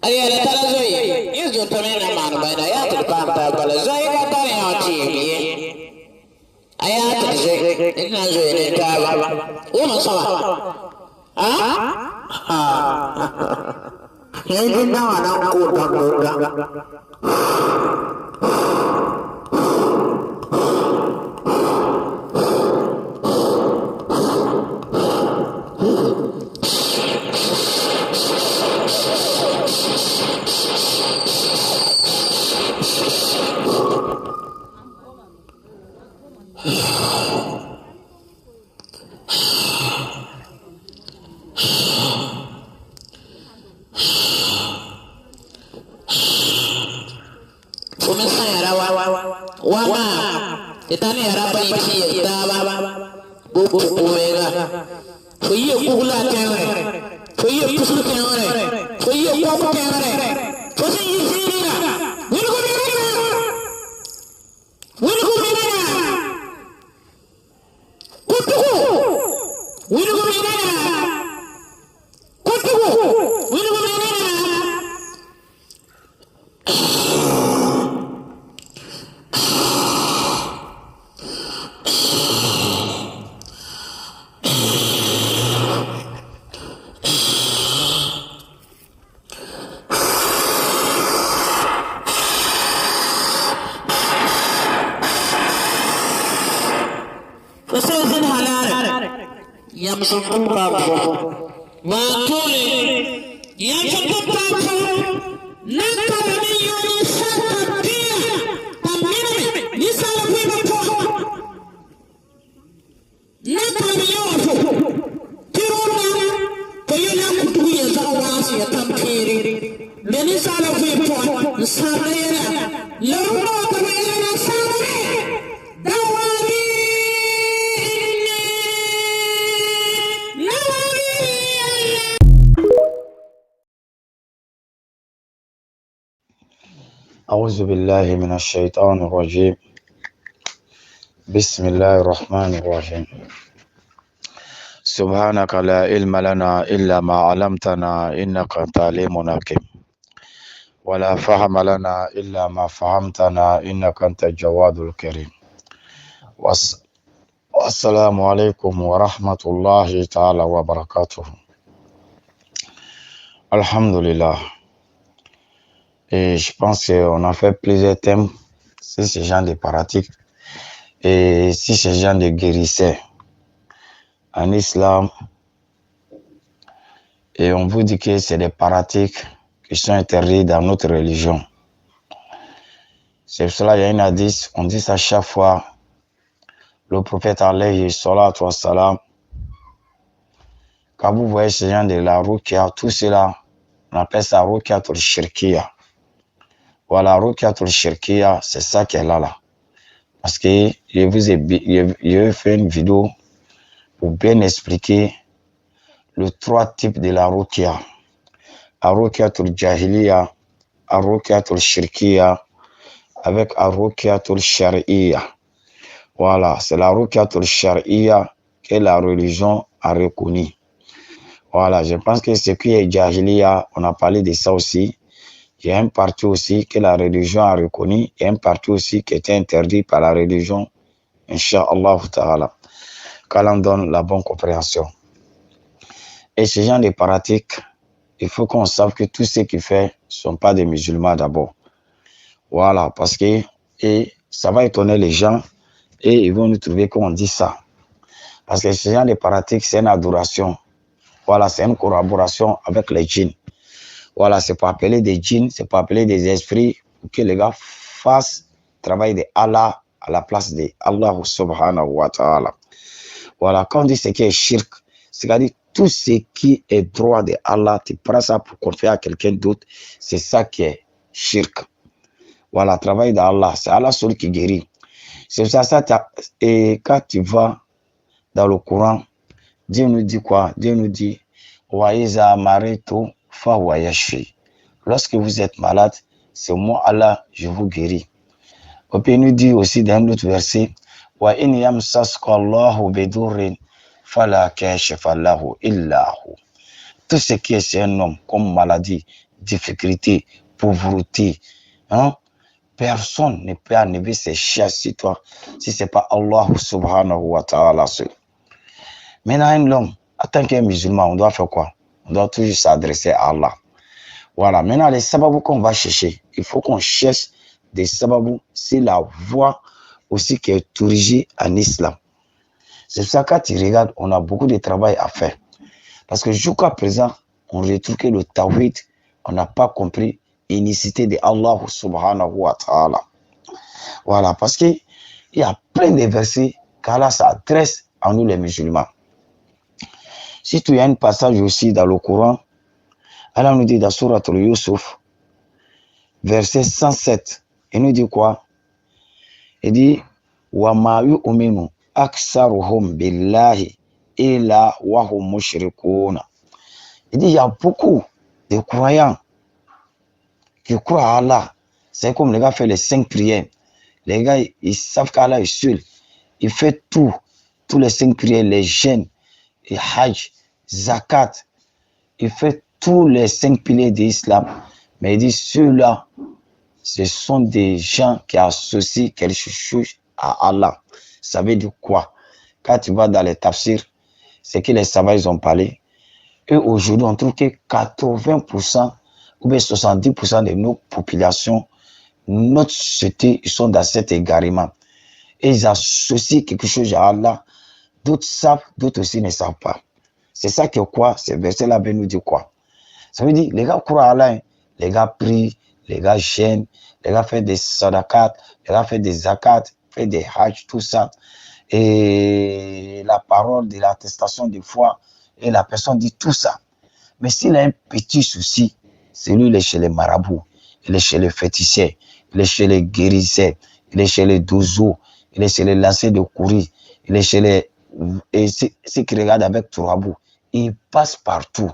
Aye, la tala zoe. Yesu tamena manu baina ya tulpanta bala zoe ka tani hoti biye. Aya ta zoe. Ina zoe ne ta ba. Uma sama. Yanzu nawa na ko ta goga. Itani harapa ipi itaba buku umega fuye kugula kemre fuye kusul kemre fuye kopo kemre fuye yisira wilgo mina kutuku wilgo mina أعوذ بالله من الشيطان الرجيم. بسم الله الرحمن الرحيم. سبحانك لا علم لنا إلا ما علمتنا إنك أنت العليم الحكيم ولا فهم لنا إلا ما فهمتنا إنك أنت الجواد الكريم. والسلام عليكم ورحمة الله تعالى وبركاته. Alhamdulillah. Et je pense qu'on a fait plusieurs thèmes sur ce genre de pratiques et sur ce genre de guérisseurs en islam. Et on vous dit que c'est des pratiques qui sont interdites dans notre religion. C'est pour cela qu'il y a une hadith, on dit ça chaque fois. Le prophète alayhi salatu wassalam, quand vous voyez ce genre de la ruqya, tout cela, on appelle ça ruqyatul shirkiya. Voilà, ruqyatul shirkiya, c'est ça qui est là. Parce que je fait une vidéo pour bien expliquer les trois types de la ruqya. Ruqyatul jahiliya, ruqyatul shirkiya, avec ruqyatul shar'iyya. Voilà, c'est la ruqyatul shar'iyya que la religion a reconnu. Voilà, je pense que ce qui est jahiliya, on a parlé de ça aussi. Il y a une partie aussi que la religion a reconnu, et une partie aussi qui était interdite par la religion, Inch'Allah ta'ala, qu'Allah donne la bonne compréhension. Et ce genre de pratiques, il faut qu'on sache que tous ceux qui font ne sont pas des musulmans d'abord. Voilà, parce que et ça va étonner les gens et ils vont nous trouver qu'on dit ça. Parce que ce genre de pratiques, c'est une adoration. Voilà, c'est une collaboration avec les djinns. Voilà, c'est pour appeler des djinns, c'est pour appeler des esprits pour que les gars fassent le travail de Allah à la place de Allah subhanahu wa ta'ala. Voilà, quand on dit ce qui est shirk, c'est-à-dire tout ce qui est droit de Allah, tu prends ça pour confier à quelqu'un d'autre, c'est ça qui est shirk. Voilà, le travail d'Allah, c'est Allah seul qui guérit. C'est ça, et quand tu vas dans le Coran, Dieu nous dit quoi? Dieu nous dit, Waïza maritu fa wayashi. Lorsque vous êtes malade, c'est moi Allah, je vous guéris. Et puis il nous dit aussi dans un autre verset, Wa in yamsaska Allahu bidurrin fala kashifa lahu illa hu. Tout ce qui est chez un homme comme maladie, difficulté, pauvreté, hein, personne ne peut enlever ses chiens sur toi si ce n'est pas Allah subhanahu wa ta'ala seul. Maintenant, un homme, en tant qu'un musulman, on doit faire quoi? On doit toujours s'adresser à Allah. Voilà, maintenant les sababous qu'on va chercher, il faut qu'on cherche des sababous, c'est la voie aussi qui est dirigée en islam. C'est pour ça que quand tu regardes, on a beaucoup de travail à faire. Parce que jusqu'à présent, on retrouve que le tawhid, on n'a pas compris l'unicité de Allah subhanahu wa ta'ala. Voilà, parce qu'il y a plein de versets qu'Allah s'adresse à nous les musulmans. Si tu as un passage aussi dans le Coran, Allah nous dit dans Surat al-Yusuf, verset 107, il nous dit quoi? Il dit wa ma yu'minu aksaruhum billahi illa wa hum mushrikun. Il dit il y a beaucoup de croyants qui croient à Allah. C'est comme les gars font les 5 prières. Les gars, ils savent qu'Allah est seul. Il fait tous les 5 prières, les jeûnes, et hajj, zakat. Il fait tous les 5 piliers de l'islam. Mais il dit ceux-là, ce sont des gens qui associent quelque chose à Allah. Ça veut dire quoi? Quand tu vas dans les tafsirs, c'est que les savants ils ont parlé. Et aujourd'hui, on trouve que 80% ou bien 70% de nos populations, notre société, ils sont dans cet égarement. Et ils associent quelque chose à Allah. D'autres savent, d'autres aussi ne savent pas. C'est ça que quoi? Ce verset-là veut nous dire quoi? Ça veut dire, les gars croient à Allah, les gars prient, les gars gênent, les gars font des sadaqat, les gars font des zakat, font des hajj, tout ça. Et la parole de l'attestation de foi, et la personne dit tout ça. Mais s'il a un petit souci, c'est lui, il est chez les marabouts, il est chez les féticheurs, il est chez les guérisseurs, il est chez les douzos, il est chez les lancers de courir, il est chez les... Et ceux qui regardent avec Tourabou, il passe partout.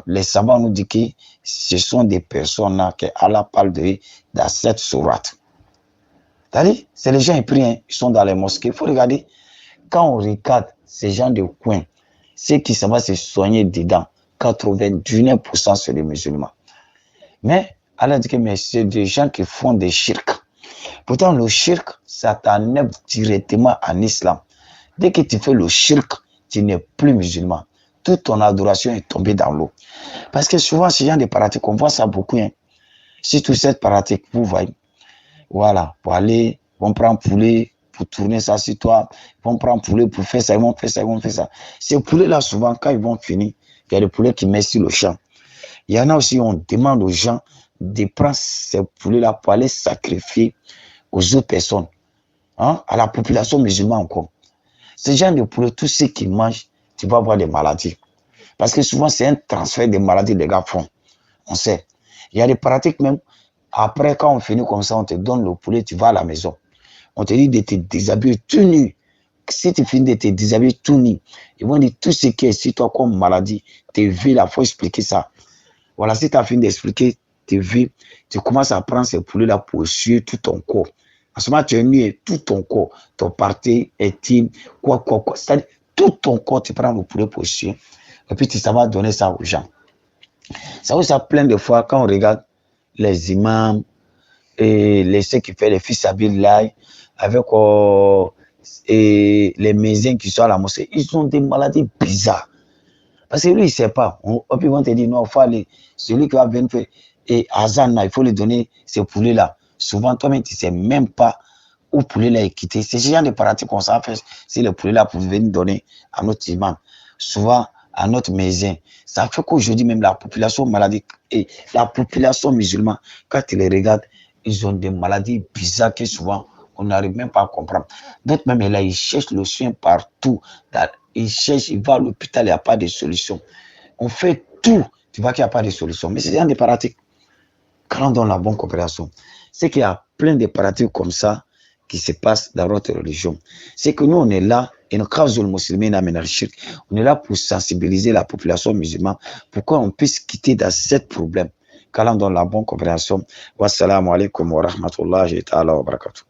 Les savants nous disent que ce sont des personnes que Allah parle de dans cette sourate. C'est-à-dire, c'est les gens qui prient, hein, ils sont dans les mosquées. Il faut regarder, quand on regarde ces gens de coin, ceux qui savent se soigner dedans, 99% c'est les musulmans. Mais Allah dit que c'est des gens qui font des shirk. Pourtant, le shirk, ça t'enlève directement en islam. Dès que tu fais le shirk, tu n'es plus musulman. Toute ton adoration est tombée dans l'eau. Parce que souvent, ce genre de pratiques, on voit ça beaucoup. Hein. Surtout cette pratique, vous voyez. Voilà, pour aller, ils vont prendre poulet, pour tourner ça sur toi. Ils vont prendre poulet pour faire ça, ils vont faire ça, ils vont faire ça. Ces poulets-là, souvent, quand ils vont finir, il y a des poulets qui mettent sur le champ. Il y en a aussi, on demande aux gens de prendre ces poulets-là pour aller sacrifier aux autres personnes. Hein, à la population musulmane encore. Ces gens de poulets, tous ceux qui mangent, tu vas avoir des maladies. Parce que souvent, c'est un transfert de maladies que les gars font. On sait. Il y a des pratiques même. Après, quand on finit comme ça, on te donne le poulet, tu vas à la maison. On te dit de te déshabiller tout nu. Si tu finis de te déshabiller tout nu, ils vont dire tout ce qui est sur toi comme maladie, tes vies, il faut expliquer ça. Voilà, si tu as fini d'expliquer tes vies, tu commences à prendre ces poulets-là pour suer tout ton corps. En ce moment, tu es nu et tout ton corps, ton parti intime, quoi. C'est-à-dire, tout ton corps, tu prends le poulet pour suer. Et puis, tu vas donner ça aux gens. Ça aussi, plein de fois, quand on regarde les imams et ceux qui font les fils Abillah avec et les médecins qui sont à la mosquée, ils ont des maladies bizarres. Parce que lui, il ne sait pas. Puis ils vont te dire, non, il faut aller, celui qui va venir faire, et Hazan, il faut lui donner ces poulets-là. Souvent, toi-même, tu ne sais même pas où poulet-là est quitté. C'est ce genre de pratiques qu'on s'en fait si le poulet-là pour venir donner à notre imam. Souvent, à notre médecin. Ça fait qu'aujourd'hui, même la population maladie et la population musulmane, quand tu les regardes, ils ont des maladies bizarres que souvent, on n'arrive même pas à comprendre. D'autres même, là, ils cherchent le soin partout. Ils cherchent, ils vont à l'hôpital, il n'y a pas de solution. On fait tout, tu vois qu'il n'y a pas de solution. Mais c'est des pratiques. Quand on donne la bonne coopération, c'est qu'il y a plein de pratiques comme ça qui se passent dans notre religion. C'est que nous, on est là, et nous, on est là pour sensibiliser la population musulmane pour qu'on puisse quitter dans ce problème. Quand on donne la bonne coopération, wassalamu alaikum wa rahmatullahi ta'ala wa barakatuh.